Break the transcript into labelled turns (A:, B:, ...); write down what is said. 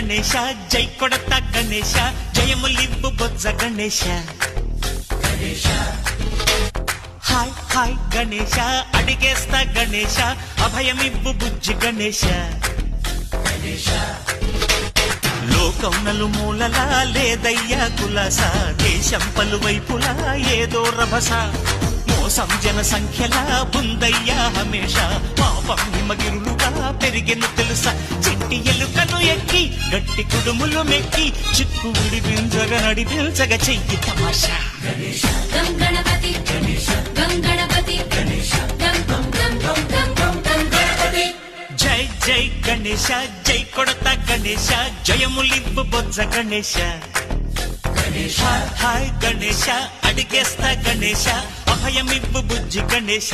A: గణేశ జై కొడత గణేశ జయములివ్వు బొజ్జ Ganesha hi hi Ganesha అడిగేస్తా Ganesha అభయమివ్వు బుజ్జి గణేశ లోకం నలుమూలలా లేదయ్యా కులాస దేశం పలువైపులా ఏదో రభస మోసం జన సంఖ్యలా ఉందయ్యా హమేష పాపం హిమగిరులుగా పెరిగెను తెలుసా చిట్టి ఎలుకను ఎక్కి గట్టి కుడుములు మెక్కి చిక్కు విడిపించగ నడిపించగ చెయ్యి తమాషా
B: గం గణపతి గం గణపతి గం గం గం గం గం గం గం గణపతి
A: జై జై గణేశ జై కొడత గణేశ జయములివ్వు బొజ్జ గణేశ హాయ్ గణేశ అడిగేస్తా గణేశ అభయమివ్వు బుజ్జి గణేశ